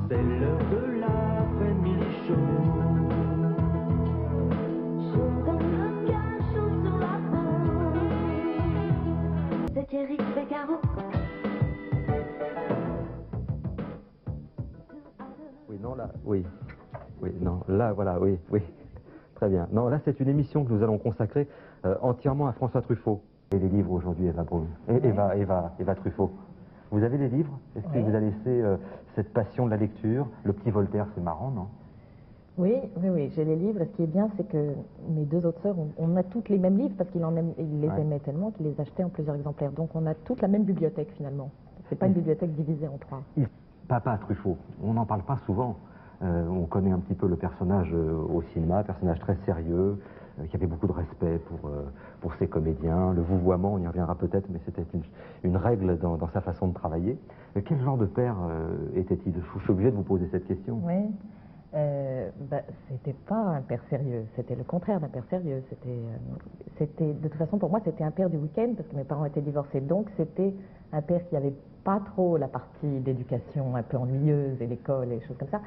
C'est l'heure de l'après-midi chaud. Je donne un cachot sur la peau. C'est Thierry Beccaro. Oui, non, là, oui. Oui, non, là, voilà, oui, oui. Très bien. Non, là, c'est une émission que nous allons consacrer entièrement à François Truffaut. Et les livres aujourd'hui, Eva Braun. Eva Truffaut. Vous avez des livres? Est-ce que vous a laissé cette passion de la lecture? Le petit Voltaire, c'est marrant, non? Oui, oui, oui, j'ai les livres. Et ce qui est bien, c'est que mes deux autres sœurs, on a toutes les mêmes livres parce qu'il les aimait tellement qu'il les achetait en plusieurs exemplaires. Donc on a toute la même bibliothèque finalement. C'est pas une bibliothèque divisée en trois. Papa Truffaut, on n'en parle pas souvent. On connaît un petit peu le personnage au cinéma, personnage très sérieux, qui avait beaucoup de respect pour ses comédiens. Le vouvoiement, on y reviendra peut-être, mais c'était une règle dans sa façon de travailler. Quel genre de père était-il? Je suis obligé de vous poser cette question. Oui, c'était pas un père sérieux, c'était le contraire d'un père sérieux. C'était, de toute façon, pour moi, c'était un père du week-end, parce que mes parents étaient divorcés, donc c'était un père qui avait pas trop la partie d'éducation un peu ennuyeuse et l'école et choses comme ça.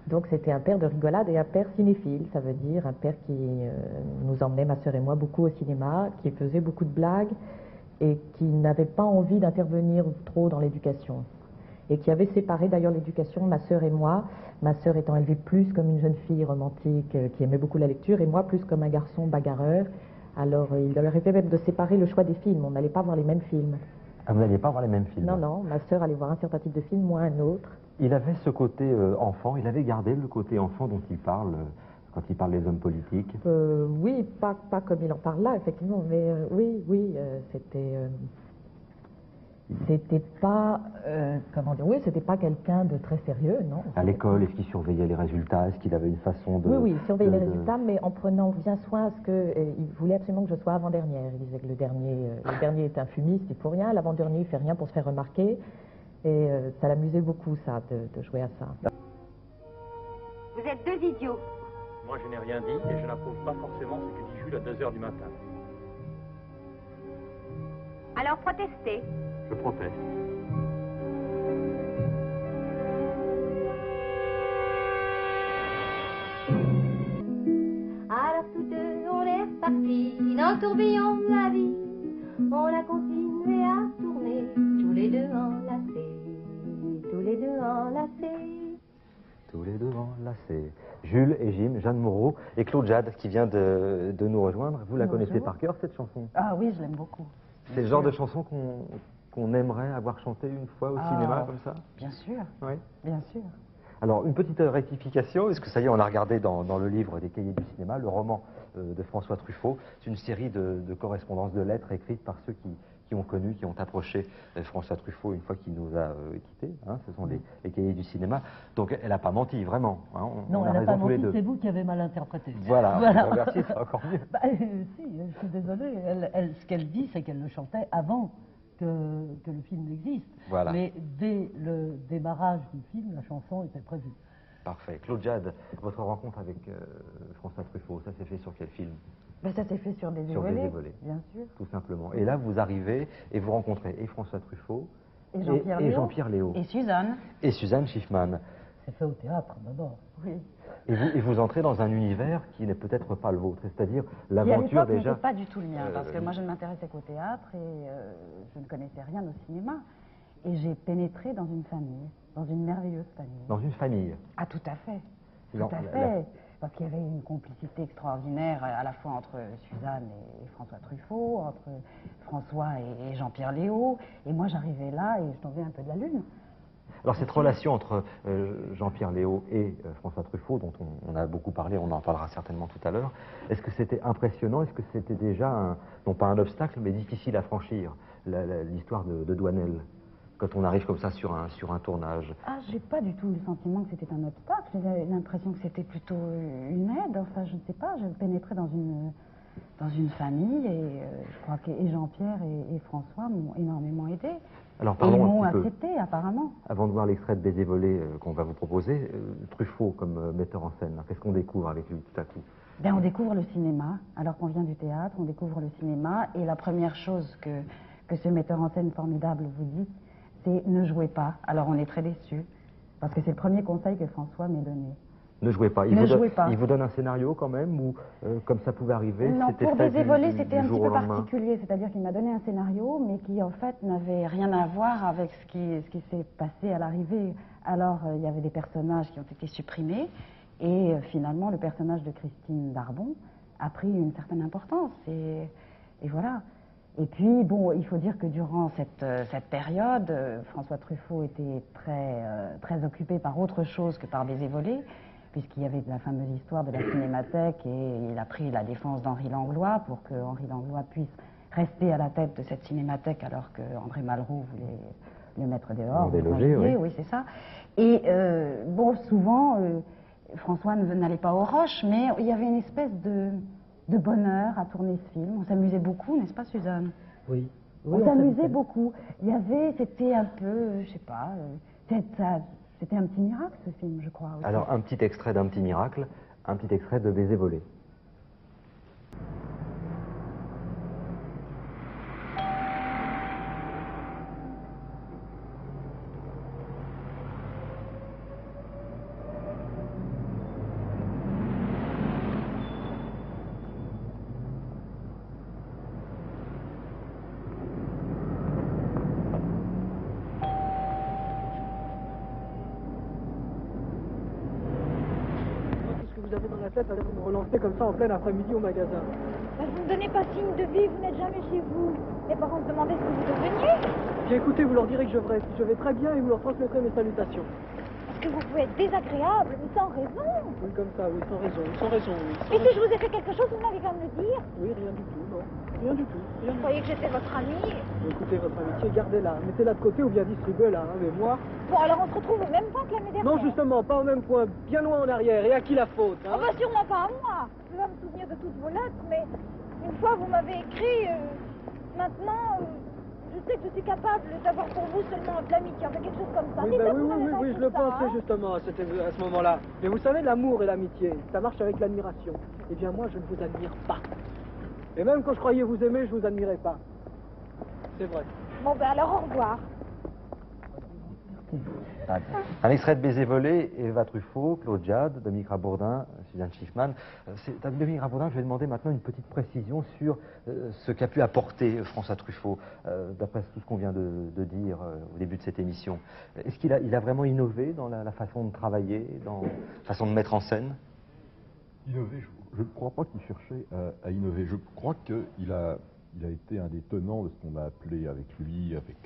Donc c'était un père de rigolade et un père cinéphile, ça veut dire un père qui nous emmenait, ma sœur et moi, beaucoup au cinéma, qui faisait beaucoup de blagues et qui n'avait pas envie d'intervenir trop dans l'éducation. Et qui avait séparé d'ailleurs l'éducation, ma sœur et moi, ma sœur étant élevée plus comme une jeune fille romantique qui aimait beaucoup la lecture et moi plus comme un garçon bagarreur. Alors il leur arrivait même de séparer le choix des films, on n'allait pas voir les mêmes films. Ah, vous n'alliez pas voir les mêmes films? Non, non, ma sœur allait voir un certain type de film, moi un autre. Il avait ce côté enfant, il avait gardé le côté enfant dont il parle quand il parle des hommes politiques. Oui, pas comme il en parle là, effectivement, mais oui, c'était pas, comment dire, oui, c'était pas quelqu'un de très sérieux, non. À l'école, est-ce qu'il surveillait les résultats? Est-ce qu'il avait une façon de... Oui, il surveillait les résultats, mais en prenant bien soin à ce que... il voulait absolument que je sois avant-dernière. Il disait que le dernier est un fumiste, il faut rien, l'avant-dernier il fait rien pour se faire remarquer. Et ça l'amusait beaucoup, ça, de jouer à ça. Vous êtes deux idiots. Moi, je n'ai rien dit et je n'approuve pas forcément ce que dit Jules à 2 heures du matin. Alors protestez. Je proteste. Alors tous deux, on est partis dans le tourbillon de la vie. On a continué à tourner, tous les deux enlacés, tous les deux enlacés. Tous les deux enlacés. Jules et Jim, Jeanne Moreau et Claude Jade qui vient de nous rejoindre. Vous la connaissez par cœur, cette chanson? Ah oui, je l'aime beaucoup. C'est le genre de chanson qu'on aimerait avoir chanté une fois au cinéma comme ça? Bien sûr, Oui. bien sûr. Alors, une petite rectification, parce que ça y est, on a regardé dans le livre des Cahiers du cinéma, le roman de François Truffaut. C'est une série de correspondances, de lettres écrites par ceux qui ont connu, qui ont approché François Truffaut une fois qu'il nous a quittés. Hein, ce sont les Cahiers du cinéma. Donc, elle n'a pas menti, vraiment. Hein, non, elle n'a pas menti, c'est vous qui avez mal interprété. Voilà. Merci, c'est encore mieux. Si, je suis désolée. Ce qu'elle dit, c'est qu'elle le chantait avant que le film n'existe. Voilà. Mais dès le démarrage du film, la chanson était prévue. Parfait. Claude Jade, votre rencontre avec François Truffaut, ça s'est fait sur quel film? Ben, ça s'est fait sur Des Sur Volets, Des Volets, bien sûr. tout simplement. Et là, vous arrivez et vous rencontrez et François Truffaut Et Jean-Pierre Léaud. Et Suzanne. Et Suzanne Schiffman. C'est fait au théâtre d'abord. Oui. Et vous entrez dans un univers qui n'est peut-être pas le vôtre, c'est-à-dire l'aventure Qui à l'époque déjà... n'était pas du tout le mien, parce que moi je ne m'intéressais qu'au théâtre et je ne connaissais rien au cinéma. Et j'ai pénétré dans une famille, dans une merveilleuse famille. Dans une famille. Ah, tout à fait. Tout Non, à fait. Parce qu'il y avait une complicité extraordinaire à la fois entre Suzanne et François Truffaut, entre François et Jean-Pierre Léaud. Et moi j'arrivais là et je tombais un peu de la lune. Alors cette relation entre Jean-Pierre Léaud et François Truffaut, dont on a beaucoup parlé, on en parlera certainement tout à l'heure, est-ce que c'était impressionnant? Est-ce que c'était déjà, non pas un obstacle, mais difficile à franchir, l'histoire de Douanel, quand on arrive comme ça sur un tournage? Ah, j'ai pas du tout le sentiment que c'était un obstacle, j'ai l'impression que c'était plutôt une aide, enfin je ne sais pas, je pénétrais dans une famille et je crois que et Jean-Pierre et François m'ont énormément aidé. Alors, et ils pardon, m'ont accepté, apparemment. Avant de voir l'extrait de Baiser volé qu'on va vous proposer, Truffaut comme metteur en scène, qu'est-ce qu'on découvre avec lui tout à coup? Ben, on découvre le cinéma, alors qu'on vient du théâtre, on découvre le cinéma, et la première chose que ce metteur en scène formidable vous dit, c'est ne jouez pas. Alors on est très déçus, Parce que c'est le premier conseil que François m'ait donné. Ne jouez pas. Ne jouez pas. Il vous donne un scénario quand même, ou comme ça pouvait arriver? Non, pour fait Baiser volé, c'était un petit jour peu au lendemain. particulier. C'est-à-dire qu'il m'a donné un scénario, mais qui en fait n'avait rien à voir avec ce qui s'est passé à l'arrivée. Alors, il y avait des personnages qui ont été supprimés, et finalement, le personnage de Christine Darbon a pris une certaine importance. Et voilà. Et puis, bon, il faut dire que durant cette période, François Truffaut était très occupé par autre chose que par Baiser volé, puisqu'il y avait la fameuse histoire de la Cinémathèque, et il a pris la défense d'Henri Langlois pour que Henri Langlois puisse rester à la tête de cette Cinémathèque, alors que André Malraux voulait le mettre dehors. Déloger, oui. Oui, c'est ça. Et bon, souvent, François n'allait pas aux Roches, mais il y avait une espèce de bonheur à tourner ce film. On s'amusait beaucoup, n'est-ce pas, Suzanne? Oui. On s'amusait beaucoup. C'était un peu, je sais pas, c'était un petit miracle, ce film, je crois. Aussi. Alors, un petit extrait d'un petit miracle, un petit extrait de Baiser volé. Vous avez dans la tête d'aller me relancer comme ça en plein après-midi au magasin. Vous ne me donnez pas signe de vie, vous n'êtes jamais chez vous. Les parents se demandaient ce que vous deveniez. Bien écoutez, vous leur direz que je vais très bien et vous leur transmettrez mes salutations. Parce que vous pouvez être désagréable, mais sans raison. Oui, comme ça, oui, sans raison, oui. Et si je vous ai fait quelque chose, vous n'avez qu'à me le dire. Oui, rien du tout, non. Rien du tout. Vous croyez que j'étais votre amie? Écoutez, votre amitié, gardez-la. Mettez-la de côté ou bien distribuez-la, hein, mais moi... Bon, alors on se retrouve au même point que l'année dernière. Non, justement, pas au même point, bien loin en arrière. Et à qui la faute, hein? Oh, bah sûrement pas à moi. Je vais pas me souvenir de toutes vos lettres, mais une fois vous m'avez écrit, maintenant, je sais que je suis capable d'avoir pour vous seulement de l'amitié, enfin quelque chose comme ça. Oui, ben oui, je le pensais justement à ce moment-là. Mais vous savez, l'amour et l'amitié, ça marche avec l'admiration. Eh bien, moi, je ne vous admire pas. Et même quand je croyais vous aimer, je vous admirais pas. C'est vrai. Bon, ben alors au revoir. Un extrait de Baiser volé, Eva Truffaut, Claude Jade, Dominique Rabourdin, Suzanne Schiffman. C'est à Dominique Rabourdin que je vais demander maintenant une petite précision sur ce qu'a pu apporter François Truffaut, d'après tout ce qu'on vient de dire au début de cette émission. Est-ce qu'il a vraiment innové dans la façon de travailler, dans la façon de mettre en scène? Innover, je ne crois pas qu'il cherchait à innover. Je crois qu'il a été un des tenants de ce qu'on a appelé avec lui, avec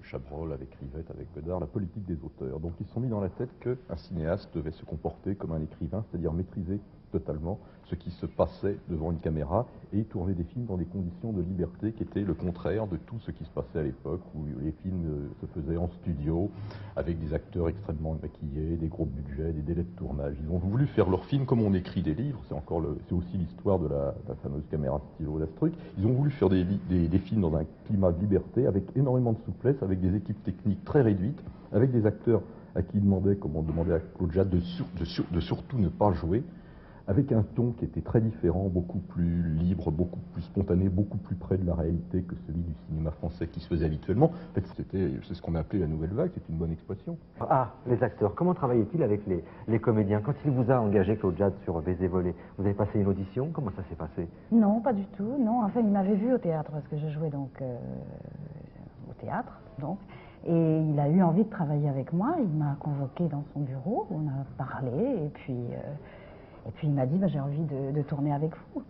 Chabrol, avec Rivette, avec Godard, la politique des auteurs. Donc ils se sont mis dans la tête qu'un cinéaste devait se comporter comme un écrivain, c'est-à-dire maîtriser totalement ce qui se passait devant une caméra et tourner des films dans des conditions de liberté qui étaient le contraire de tout ce qui se passait à l'époque où les films se faisaient en studio avec des acteurs extrêmement maquillés, des gros budgets, des délais de tournage. Ils ont voulu faire leurs films comme on écrit des livres, c'est aussi l'histoire de la fameuse caméra stylo d'Astruc. Ils ont voulu faire des films dans un climat de liberté avec énormément de souplesse, avec des équipes techniques très réduites, avec des acteurs à qui ils demandaient, comme on demandait à Claude Jade, de surtout ne pas jouer, avec un ton qui était très différent, beaucoup plus libre, beaucoup plus spontané, beaucoup plus près de la réalité que celui du cinéma français qui se faisait habituellement. En fait, c'est ce qu'on a appelé la nouvelle vague, c'est une bonne expression. Ah, les acteurs, comment travaillait-il avec les comédiens? Quand il vous a engagé, Claude Jade, sur Baiser volé, vous avez passé une audition? Comment ça s'est passé? Non, pas du tout, non. Enfin, il m'avait vu au théâtre, parce que je jouais donc au théâtre, donc. Et il a eu envie de travailler avec moi, il m'a convoqué dans son bureau, on a parlé, et puis il m'a dit, bah, j'ai envie de tourner avec vous.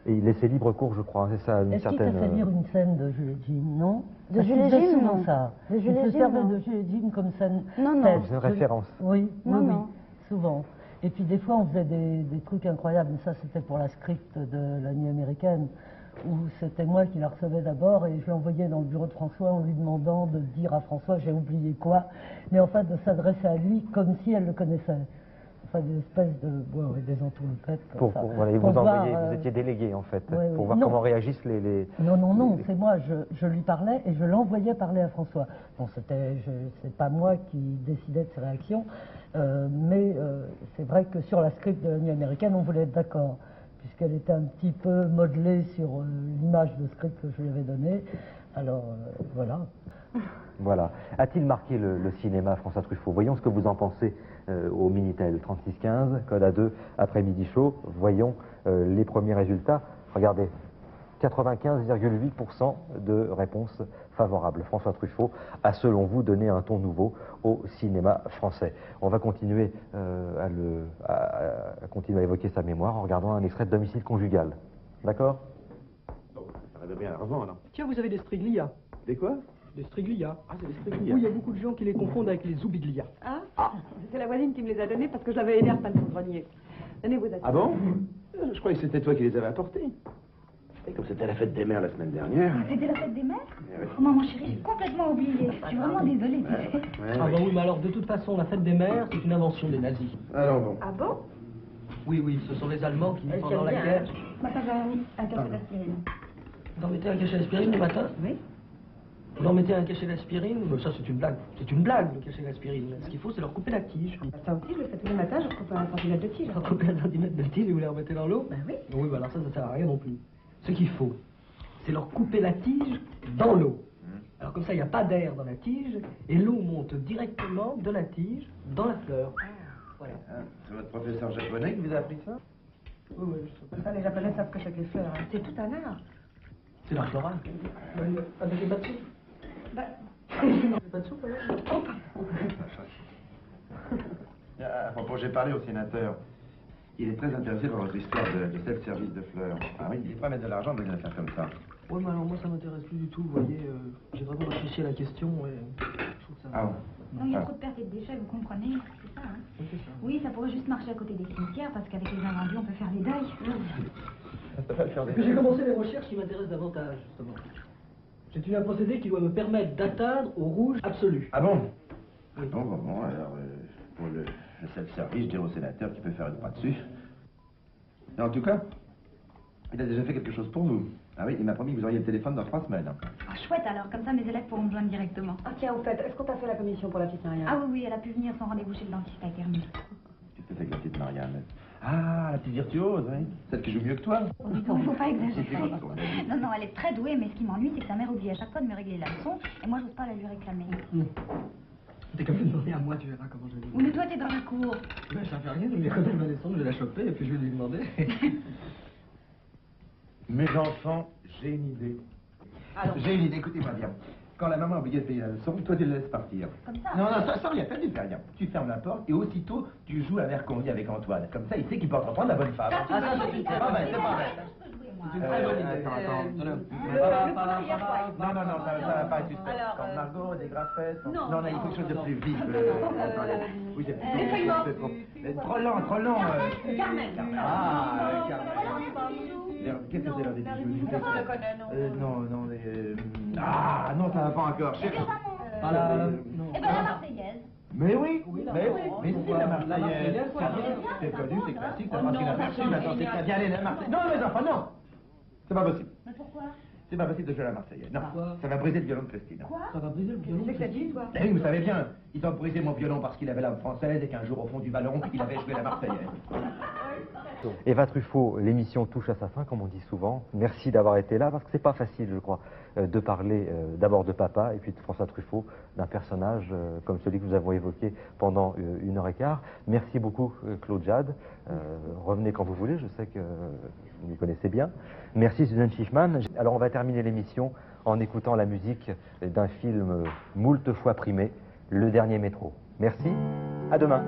Et il laissait libre cours, je crois, c'est ça, une certaine... Est-ce qu'il t'a fait lire une scène de Jules et Jim? Non. De Jules et Jim, souvent non. Ça. De Jules il et se Jim, servait non. de Jules et Jim comme scène. Non, non. C'est une référence. Oui, non, oui, non. souvent. Et puis des fois, on faisait des trucs incroyables, mais ça, c'était pour la script de La Nuit américaine, où c'était moi qui la recevais d'abord, et je l'envoyais dans le bureau de François en lui demandant de dire à François, j'ai oublié quoi, mais en fait de s'adresser à lui comme si elle le connaissait. Enfin, des espèces de... Bon, des entourloupettes comme ça. Voilà, vous envoyez, vous étiez délégué, en fait, oui, pour voir comment réagissent les... Non, c'est moi, je lui parlais et je l'envoyais parler à François. Bon, c'est pas moi qui décidais de ses réactions, mais c'est vrai que sur la script de La Nuit américaine, on voulait être d'accord, puisqu'elle était un petit peu modelée sur l'image de script que je lui avais donnée. Alors, voilà. Voilà. A-t-il marqué le cinéma, François Truffaut? Voyons ce que vous en pensez au Minitel 3615, code A2, après-midi chaud. Voyons les premiers résultats. Regardez, 95,8% de réponses favorables. François Truffaut a, selon vous, donné un ton nouveau au cinéma français. On va continuer, continuer à évoquer sa mémoire en regardant un extrait de Domicile conjugal. D'accord? Ça va bien avant, non? Tiens, vous avez des striglia. Des quoi? Des striglia. Ah, c'est des striglia. Oui, il y a beaucoup de gens qui les confondent avec les zoubiglia. Ah, c'est la voisine qui me les a donnés parce que je l'avais aidé à repeindre son grenier. Tenez vos Ah bon? Je croyais que c'était toi qui les avais apportés. Et comme c'était la fête des mères la semaine dernière... C'était la fête des mères? oui. Oh, maman chérie, j'ai complètement oublié. Je suis vraiment désolée. Ah bah oui, mais alors de toute façon, la fête des mères, c'est une invention des nazis. Alors bon. Ah bon? Oui, ce sont les Allemands qui, pendant la guerre... Bah ça va, un cachet d'aspirine. Vous en mettez un cachet d'aspirine le matin? Oui. Vous en mettez un cachet d'aspirine? Mais ça, c'est une blague. C'est une blague, le cachet d'aspirine. Ce qu'il faut, c'est leur couper la tige. Ça aussi, je le fais tous les matins, je coupe un centimètre de tige. Leur couper un centimètre de tige et vous les remettez dans l'eau? Bah oui. Oui, bah alors ça sert à rien non plus. Ce qu'il faut, c'est leur couper la tige dans l'eau. Alors comme ça, il n'y a pas d'air dans la tige, et l'eau monte directement de la tige dans la fleur. Voilà. C'est votre professeur japonais qui vous a appris ça? Oui, Ça, les Japonais savent que c'est que les fleurs. Hein. C'est tout un art. c'est l'art floral. Avec les batsus. Bah... Pas de soupe, alors? À propos, j'ai parlé au sénateur. Il est très intéressé par votre histoire de self-service de fleurs. Ah oui, il est prêt à mettre de l'argent dans une affaire comme ça. Oui, mais alors moi, ça m'intéresse plus du tout, vous voyez. J'ai vraiment réfléchi à la question et je trouve ça... Ah bon? Non, il y a trop de pertes et de déchets, vous comprenez? C'est ça, hein? Oui, c'est ça. Oui, ça pourrait juste marcher à côté des cimetières parce qu'avec les invendus, on peut faire les deuils. Ça peut pas le faire Parce que j'ai commencé les recherches qui m'intéressent davantage, justement. J'ai trouvé un procédé qui doit me permettre d'atteindre au rouge absolu. Ah bon? Oui. Bon, alors, pour le self-service, je dirais au sénateur qu'il peut faire une croix dessus. Et en tout cas, il a déjà fait quelque chose pour vous. Ah oui, il m'a promis que vous auriez le téléphone dans 3 semaines. Ah, chouette alors, comme ça mes élèves pourront me joindre directement. Ah tiens, au fait, est-ce qu'on t'a fait la commission pour la petite Marianne? Ah oui, elle a pu venir, son rendez-vous chez le dentiste a été remis. Qu'est-ce que c'est que la petite Marianne? Ah, la petite virtuose, oui. Celle qui joue mieux que toi. Oh, dis donc, il faut pas C'est exagérer. quoi, son avis? Non, elle est très douée, mais ce qui m'ennuie, c'est que sa mère oublie à chaque fois de me régler la leçon, et moi, j'ose pas la lui réclamer. T'es quand même demandé à moi, tu verras comment je vais. Oui, mais toi, t'es dans la cour. Ben, ça fait rien, mais quand elle va descendre, je vais la choper et puis je vais lui demander. Mes enfants, j'ai une idée. J'ai une idée, écoutez-moi bien. Quand la maman a oublié de payer la leçon, toi tu le laisses partir. Comme ça? Non, ça rien, tu fais rien. Tu fermes la porte et aussitôt tu joues à Merconny avec Antoine. Comme ça, il sait qu'il peut entreprendre la bonne femme. Ça, c'est pas vrai, c'est pas vrai. C'est une très bonne idée. Non, ça va pas être juste. Quand Margot, des graffettes. Non, il faut quelque chose de plus vif. Oui, c'est plus trop lent. Carmen. Ah, Carmen. Qu'est-ce que c'est là des bijoux? Non, ah, non, ça va pas encore. Eh ben la Marseillaise. Mais oui, mais si, la Marseillaise, c'est connu, c'est classique, ça marche inaperçu, maintenant c'est pas bien aller la Marseillaise. Non, mes enfants, non! C'est pas possible. Mais pourquoi? C'est pas possible de jouer la Marseillaise. Non, ça va briser le violon de Christine. Quoi? Ça va briser le violon. C'est que ça dit, toi? Eh oui, vous savez bien, ils ont brisé mon violon parce qu'il avait l'âme française et qu'un jour, au fond du ballon, il avait joué la Marseillaise. Eva Truffaut, l'émission touche à sa fin, comme on dit souvent. Merci d'avoir été là, parce que c'est pas facile, je crois, de parler d'abord de papa et puis de François Truffaut, d'un personnage comme celui que nous avons évoqué pendant 1h15. Merci beaucoup, Claude Jade. Revenez quand vous voulez, je sais que vous nous connaissez bien. Merci, Suzanne Schiffman. Alors, on va terminer l'émission en écoutant la musique d'un film moult fois primé, Le Dernier Métro. Merci, à demain.